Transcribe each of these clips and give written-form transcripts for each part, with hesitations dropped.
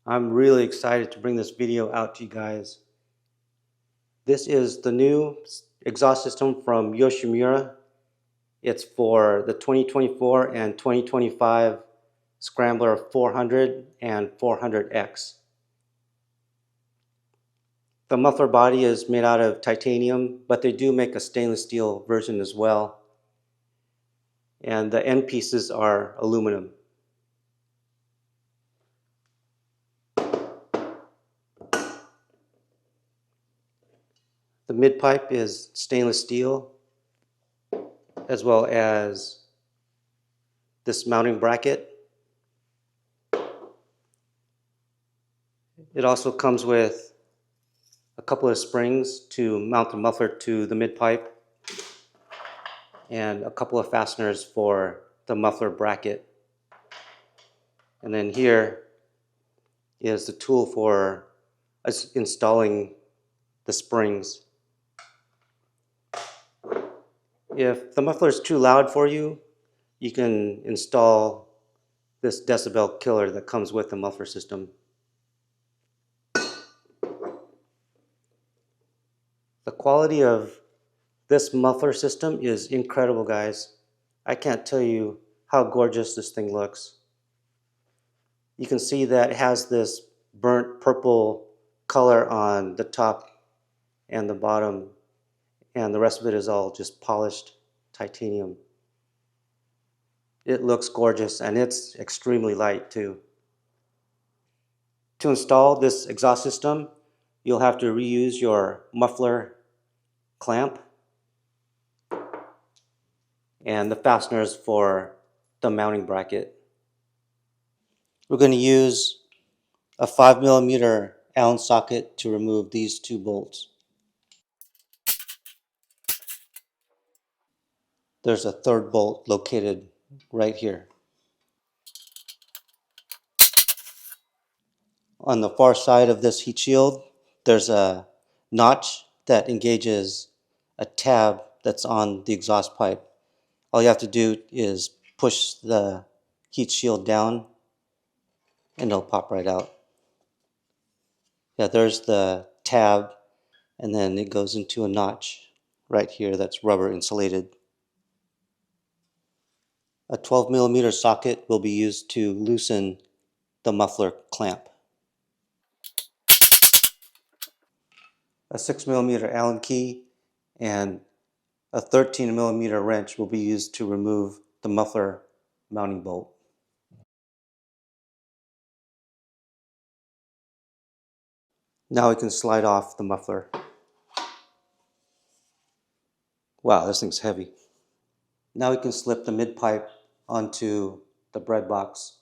I'm really excited to bring this video out to you guys. This is the new exhaust system from Yoshimura. It's for the 2024 and 2025 Scrambler 400 and 400X. The muffler body is made out of titanium, but they do make a stainless steel version as well. And the end pieces are aluminum. The mid pipe is stainless steel, as well as this mounting bracket. It also comes with a couple of springs to mount the muffler to the mid pipe and a couple of fasteners for the muffler bracket. And then here is the tool for installing the springs. If the muffler is too loud for you, you can install this decibel killer that comes with the muffler system. The quality of this muffler system is incredible, guys. I can't tell you how gorgeous this thing looks. You can see that it has this burnt purple color on the top and the bottom, and the rest of it is all just polished titanium. It looks gorgeous, and it's extremely light too. To install this exhaust system, you'll have to reuse your muffler clamp and the fasteners for the mounting bracket. We're going to use a 5mm Allen socket to remove these two bolts. There's a third bolt located right here. On the far side of this heat shield, there's a notch that engages a tab that's on the exhaust pipe. All you have to do is push the heat shield down and it'll pop right out. Yeah, there's the tab, and then it goes into a notch right here that's rubber insulated. A 12mm socket will be used to loosen the muffler clamp. A 6mm Allen key and a 13mm wrench will be used to remove the muffler mounting bolt. Now we can slide off the muffler. Wow, this thing's heavy. Now we can slip the mid pipe onto the bread box.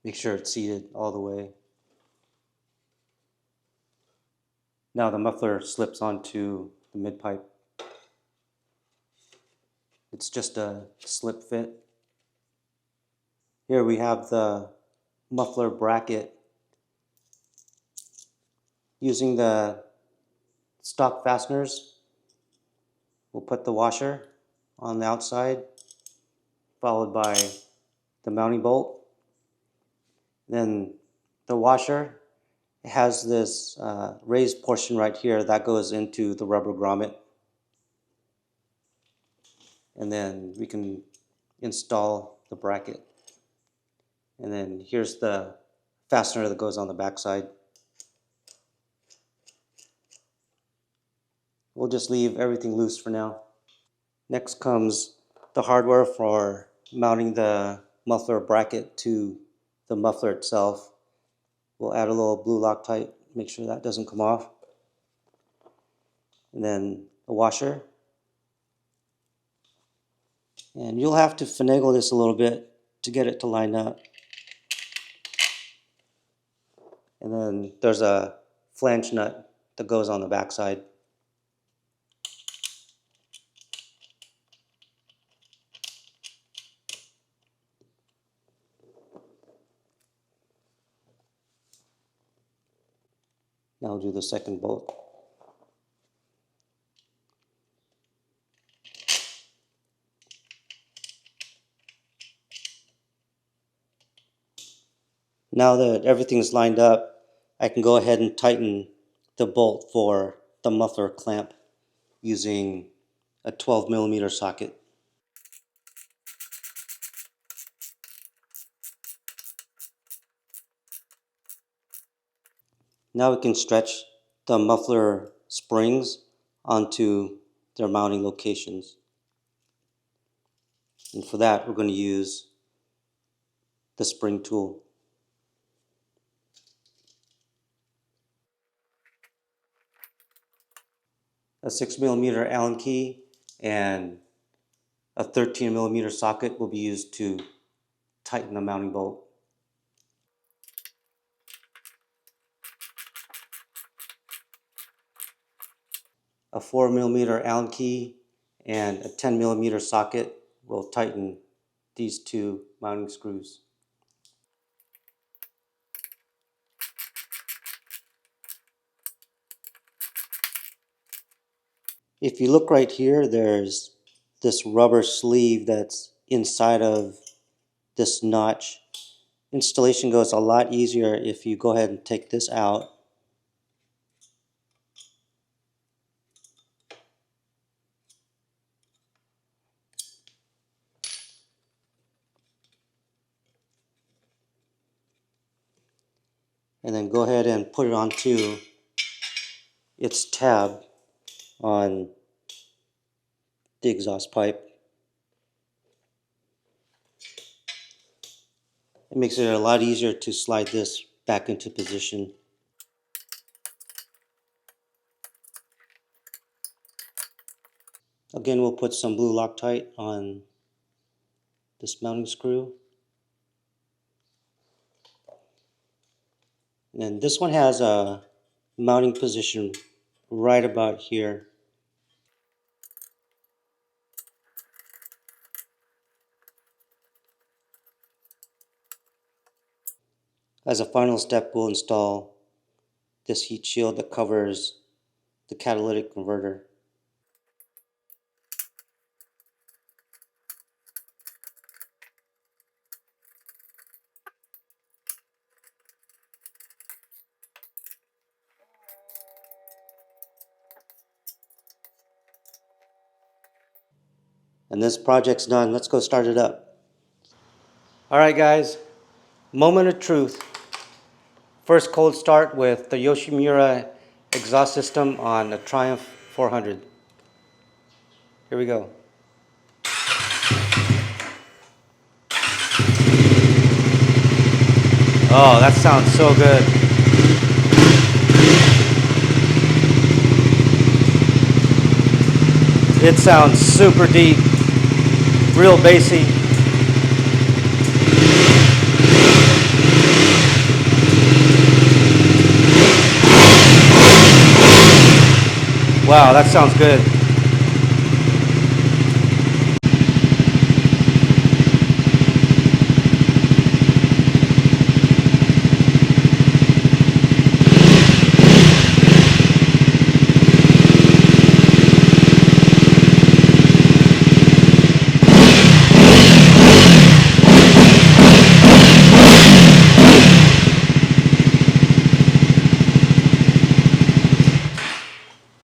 Make sure it's seated all the way. Now the muffler slips onto the mid pipe. It's just a slip fit. Here we have the muffler bracket. Using the stock fasteners, we'll put the washer on the outside, followed by the mounting bolt. Then the washer has this raised portion right here that goes into the rubber grommet. And then we can install the bracket. And then here's the fastener that goes on the back side. We'll just leave everything loose for now. Next comes the hardware for mounting the muffler bracket to the muffler itself. We'll add a little blue Loctite, make sure that doesn't come off. And then a washer. And you'll have to finagle this a little bit to get it to line up. And then there's a flange nut that goes on the back side. Now I'll do the second bolt. Now that everything's lined up, I can go ahead and tighten the bolt for the muffler clamp using a 12mm socket. Now we can stretch the muffler springs onto their mounting locations. And for that, we're going to use the spring tool. A 6mm Allen key and a 13mm socket will be used to tighten the mounting bolt. A 4mm Allen key and a 10mm socket will tighten these two mounting screws. If you look right here, there's this rubber sleeve that's inside of this notch. Installation goes a lot easier if you go ahead and take this out. And then go ahead and put it onto its tab on the exhaust pipe. It makes it a lot easier to slide this back into position. Again, we'll put some blue Loctite on this mounting screw. And this one has a mounting position right about here. As a final step, we'll install this heat shield that covers the catalytic converter. And this project's done. Let's go start it up. Alright guys, moment of truth. First cold start with the Yoshimura exhaust system on a Triumph 400. Here we go. Oh, that sounds so good. It sounds super deep, real bassy. Wow, that sounds good.